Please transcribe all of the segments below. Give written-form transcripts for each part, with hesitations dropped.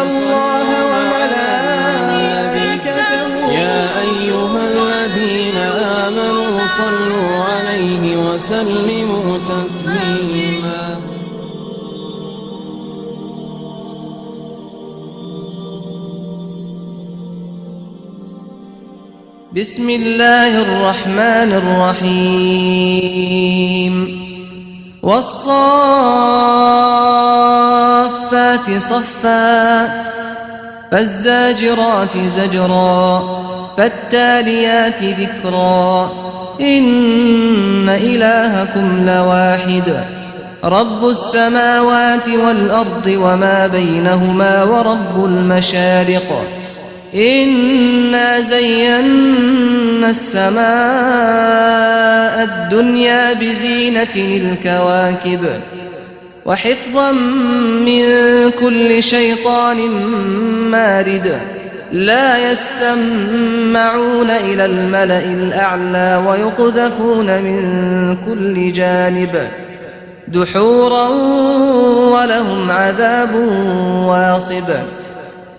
الله وملائكته يا أيها الذين آمنوا صلوا عليه وسلموا تسليما. بسم الله الرحمن الرحيم. والصافات صفا فالزاجرات زجرا فالتاليات ذكرا إن إلهكم لواحد رب السماوات والأرض وما بينهما ورب المشارق إنا زينا السماء الدنيا بزينة الكواكب وحفظا من كل شيطان مارد لا يسمعون إلى الملأ الأعلى ويقذفون من كل جانب دحورا ولهم عذاب واصب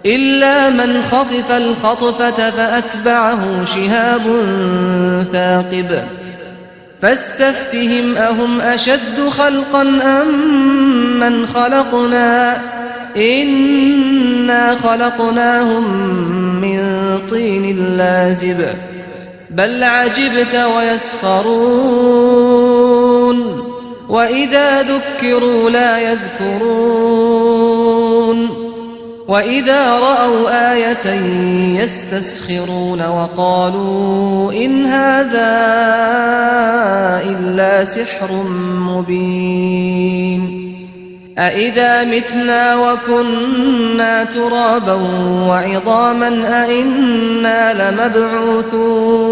إلا من خطف الخطفة فأتبعه شهاب ثاقب فاستفتهم أهم أشد خلقا أم من خلقنا إنا خلقناهم من طين لازب بل عجبت ويسخرون وإذا ذكروا لا يذكرون وإذا رأوا آية يستسخرون وقالوا إن هذا إلا سحر مبين أإذا متنا وكنا ترابا وعظاما أإنا لمبعوثون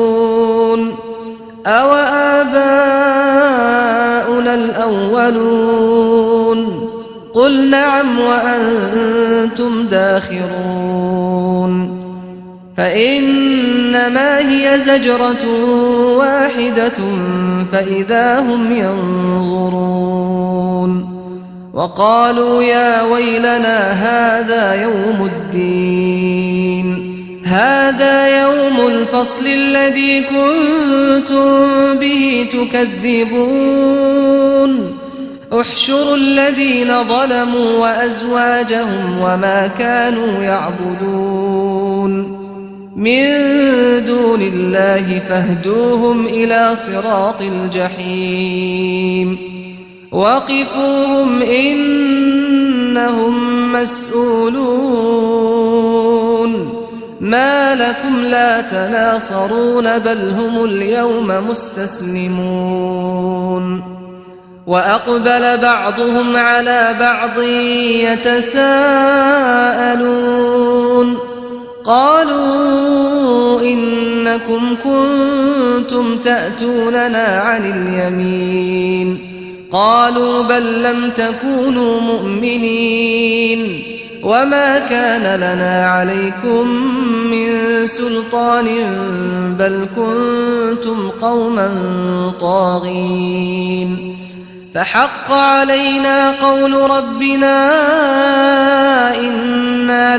أو آباؤنا الأولون قل نعم وأنتم داخرون فإنما هي زجرة واحدة فإذا هم ينظرون وقالوا يا ويلنا هذا يوم الدين هذا يوم الفصل الذي كنتم به تكذبون احشروا الذين ظلموا وأزواجهم وما كانوا يعبدون من دون الله فاهدوهم إلى صراط الجحيم وقفوهم إنهم مسؤولون ما لكم لا تناصرون بل هم اليوم مستسلمون وأقبل بعضهم على بعض يتساءلون قالوا إنكم كنتم تأتوننا عن اليمين قالوا بل لم تكونوا مؤمنين وما كان لنا عليكم من سلطان بل كنتم قوما طاغين فحق علينا قول ربنا إنا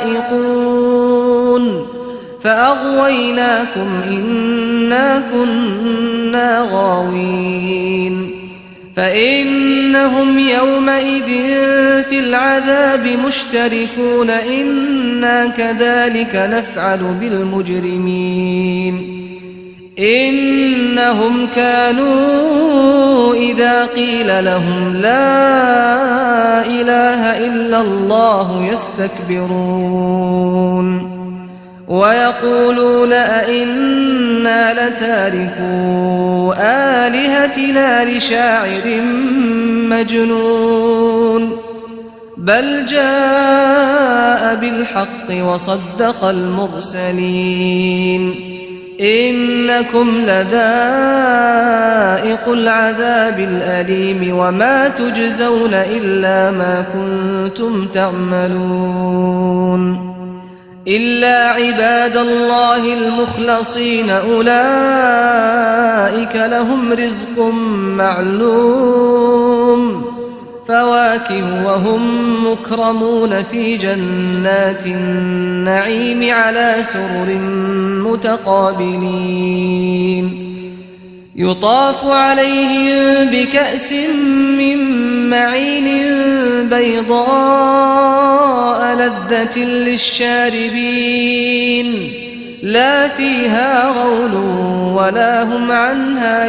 لذائقون فأغويناكم إنا كنا غاوين فإنهم يومئذ في العذاب مشتركون إنا كذلك نفعل بالمجرمين إنهم كانوا إذا قيل لهم لا إله إلا الله يستكبرون ويقولون أئنا لتاركو آلهتنا لشاعر مجنون بل جاء بالحق وصدق المرسلين إنكم لذائق العذاب الأليم وما تجزون إلا ما كنتم تعملون إلا عباد الله المخلصين أولئك ربك لهم رزق معلوم فواكه وهم مكرمون في جنات النعيم على سرر متقابلين يطاف عليهم بكأس من معين بيضاء لذة للشاربين لا فيها غول ولا هم عنها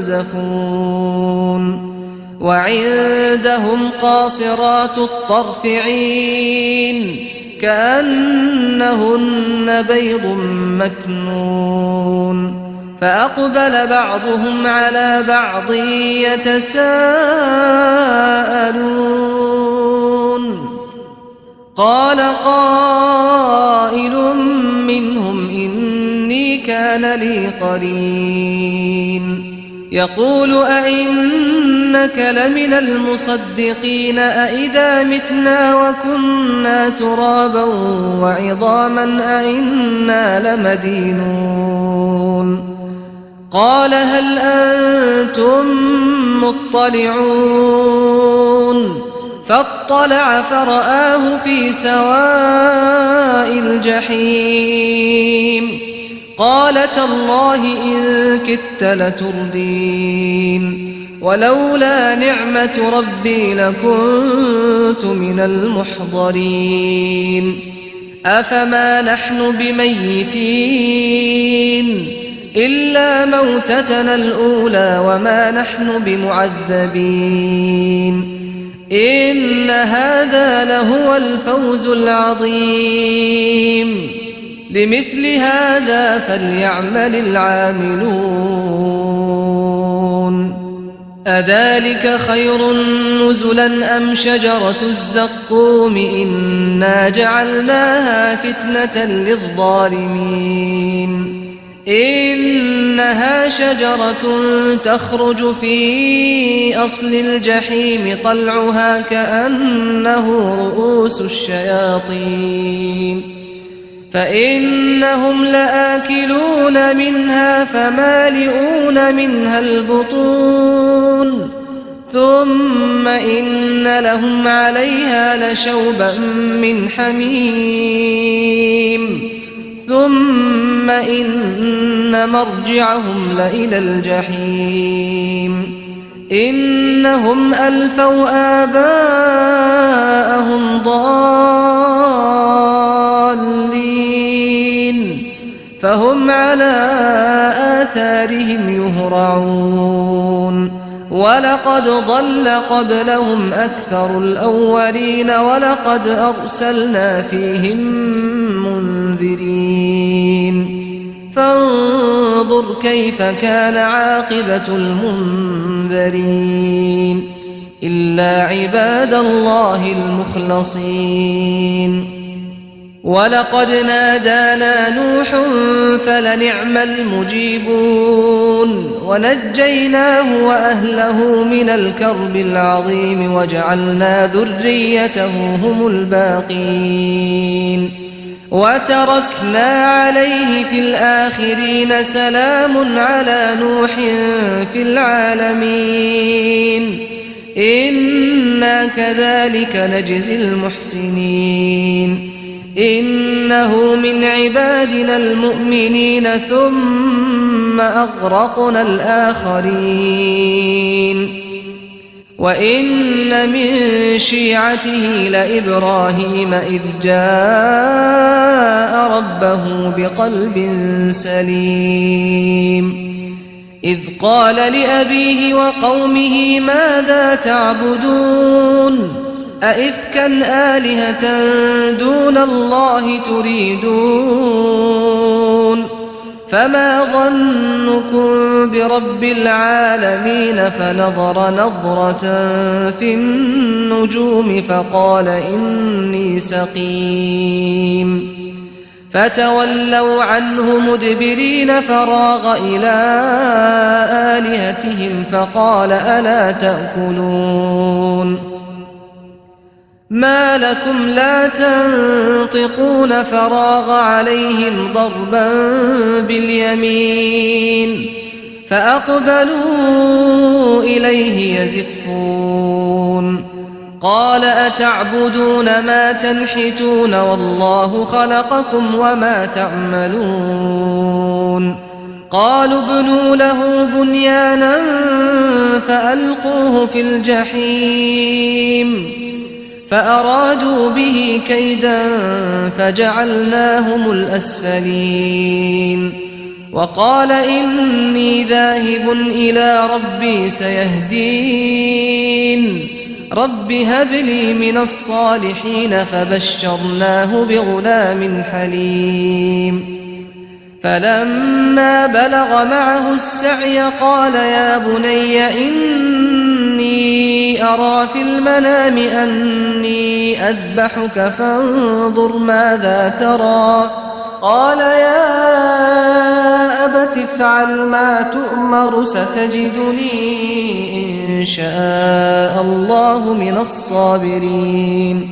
ينزفون وعندهم قاصرات الطرف عين كأنهن بيض مكنون فأقبل بعضهم على بعض يتساءلون قال قائل منهم إني كان لي قرين يقول أئنك لمن المصدقين أئذا متنا وكنا ترابا وعظاما أئنا لمدينون قال هل أنتم مطلعون فاطلع فرآه في سواء الجحيم قال تالله إن كدت لتردين ولولا نعمة ربي لكنت من المحضرين أفما نحن بميتين إلا موتتنا الأولى وما نحن بمعذبين إن هذا لهو الفوز العظيم لمثل هذا فليعمل العاملون أذلك خير نزلا أم شجرة الزقوم إنا جعلناها فتنة للظالمين إنها شجرة تخرج في أصل الجحيم طلعها كأنه رؤوس الشياطين فإنهم لآكلون منها فمالئون منها البطون ثم إن لهم عليها لشوبا من حميم ثم إن مرجعهم لإلى الجحيم إنهم ألفوا آباءهم ضالين فهم على آثارهم يهرعون ولقد ضل قبلهم أكثر الأولين ولقد أرسلنا فيهم منذرين فانظر كيف كان عاقبة المنذرين إلا عباد الله المخلصين ولقد نادانا نوح فلنعم المجيبون ونجيناه وأهله من الكرب العظيم وجعلنا ذريته هم الباقين وتركنا عليه في الآخرين سلام على نوح في العالمين إنا كذلك نجزي المحسنين إنه من عبادنا المؤمنين ثم أغرقنا الآخرين وإن من شيعته لإبراهيم إذ جاء ربه بقلب سليم إذ قال لأبيه وقومه ماذا تعبدون أئفكا آلهة دون الله تريدون فما ظنكم برب العالمين فنظر نظرة في النجوم فقال إني سقيم فتولوا عنه مدبرين فراغ إلى آلهتهم فقال ألا تأكلون ما لكم لا تنطقون فراغ عليهم ضربا باليمين فأقبلوا إليه يزفون قال أتعبدون ما تنحتون والله خلقكم وما تعملون قالوا ابنوا له بنيانا فألقوه في الجحيم فأرادوا به كيدا فجعلناهم الأسفلين وقال إني ذاهب إلى ربي سيهدين رب هب لي من الصالحين فبشرناه بغلام حليم فلما بلغ معه السعي قال يا بني إني أرى في المنام أني أذبحك فانظر ماذا ترى قال يا أبت افعل ما تؤمر ستجدني إن شاء الله من الصابرين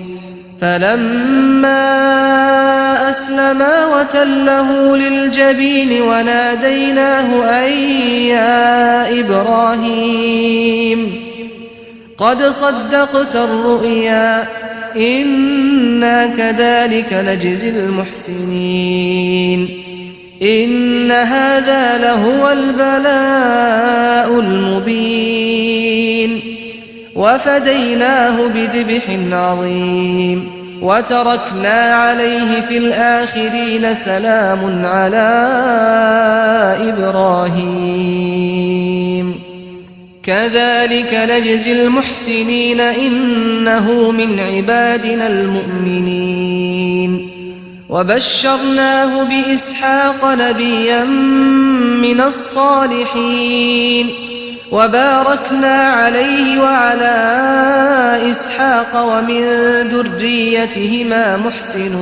فلما أسلما وتله للجبين وناديناه أن يا إبراهيم قد صدقت الرؤيا إنا كذلك نجزي المحسنين إن هذا لهو البلاء المبين وفديناه بذبح عظيم وتركنا عليه في الآخرين سلام على إبراهيم كذلك نجزي المحسنين إنه من عبادنا المؤمنين وبشرناه بإسحاق نبيا من الصالحين وباركنا عليه وعلى إسحاق ومن ذريتهما محسن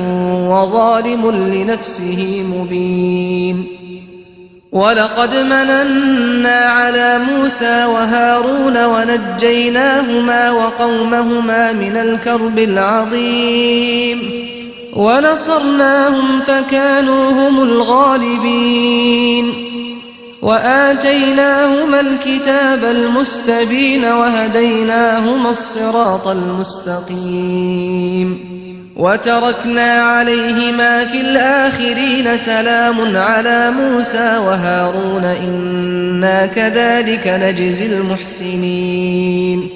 وظالم لنفسه مبين ولقد مننا على موسى وهارون ونجيناهما وقومهما من الكرب العظيم ونصرناهم فكانوا هم الغالبين وآتيناهما الكتاب المستبين وهديناهما الصراط المستقيم وتركنا عليهما في الآخرين سلام على موسى وهارون إنا كذلك نجزي المحسنين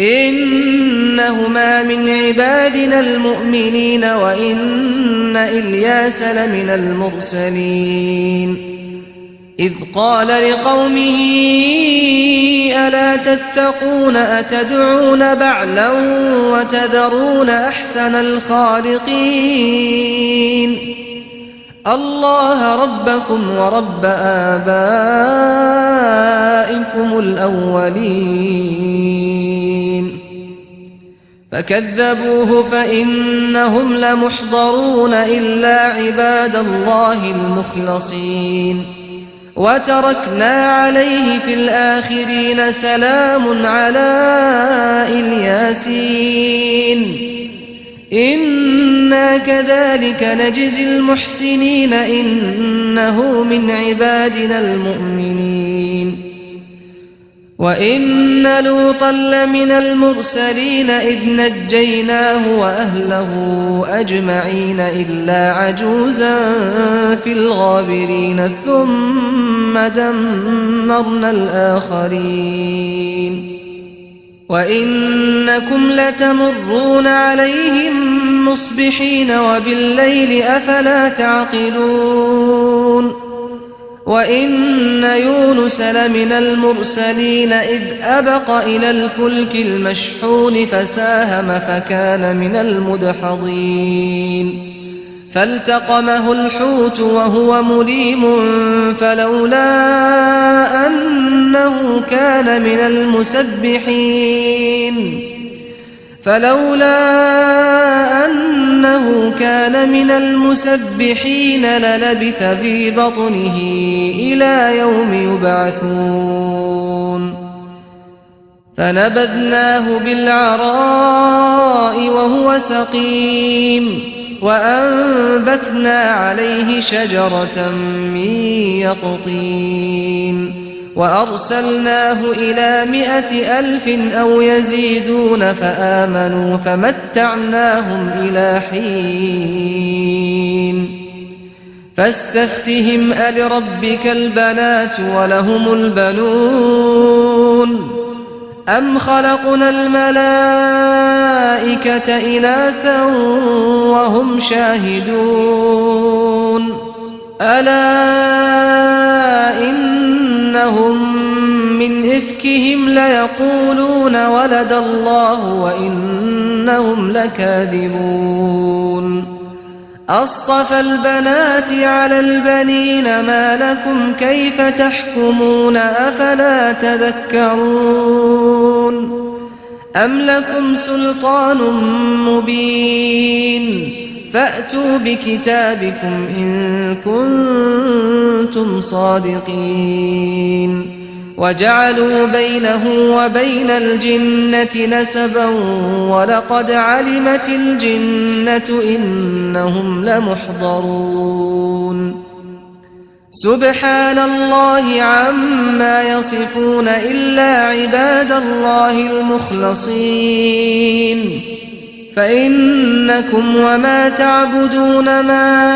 إنهما من عبادنا المؤمنين وإن إلياس لمن المرسلين إذ قال لقومه ألا تتقون أتدعون بعلا وتذرون أحسن الخالقين الله ربكم ورب آبائكم الأولين فكذبوه فإنهم لمحضرون إلا عباد الله المخلصين وتركنا عليه في الآخرين سلام على الياسين إنا كذلك نجزي المحسنين إنه من عبادنا المؤمنين وإن لوطا لمن المرسلين إذ نجيناه وأهله أجمعين إلا عجوزا في الغابرين ثم دمرنا الآخرين وإنكم لتمرون عليهم مصبحين وبالليل أفلا تعقلون وإن يونس لمن المرسلين إذ أبق إلى الفلك المشحون فساهم فكان من المدحضين فالتقمه الحوت وهو مليم فلولا أنه كان من المسبحين للبث في بطنه إلى يوم يبعثون فنبذناه بالعراء وهو سقيم وأنبتنا عليه شجرة من يقطين وأرسلناه إلى 100,000 أو يزيدون فآمنوا فمتعناهم إلى حين فاستفتهم ألربك البنات ولهم البنون أم خلقنا الملائكة إناثا وهم شاهدون ألا إنهم من إفكهم ليقولون ولد الله وإنهم لكاذبون أصطفى البنات على البنين ما لكم كيف تحكمون أفلا تذكرون أم لكم سلطان مبين فأتوا بكتابكم إن كنتم صادقين وجعلوا بينه وبين الجنة نسبا ولقد علمت الجنة إنهم لمحضرون سبحان الله عما يصفون إلا عباد الله المخلصين فإنكم وما تعبدون ما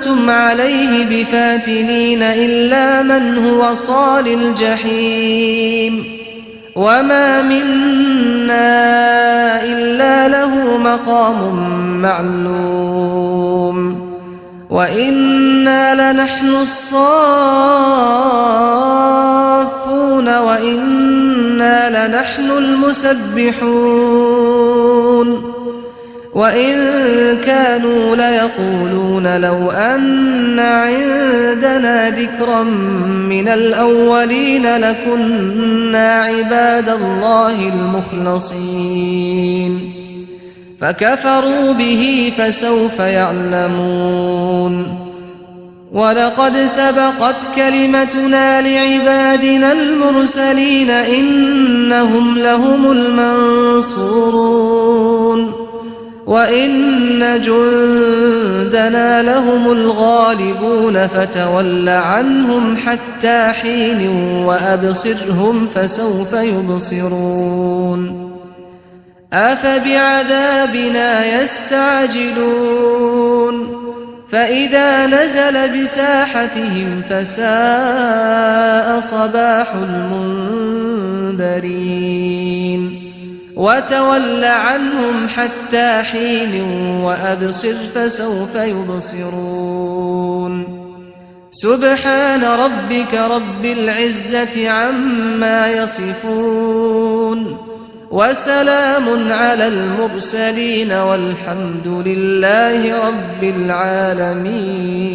أنتم عليه بفاتنين إلا من هو صال الجحيم وما منا إلا له مقام معلوم وإنا لنحن الصافون وإنا لنحن المسبحون وإن كانوا ليقولون لو أن عندنا ذكرا من الأولين لكنا عباد الله المخلصين فكفروا به فسوف يعلمون ولقد سبقت كلمتنا لعبادنا المرسلين إنهم لهم المنصورون وإن جندنا لهم الغالبون فتول عنهم حتى حين وأبصرهم فسوف يبصرون أفبعذابنا يستعجلون فإذا نزل بساحتهم فساء صباح المنذرين وتول عنهم حتى حين وأبصر فسوف يبصرون سبحان ربك رب العزة عما يصفون وسلام على المرسلين والحمد لله رب العالمين.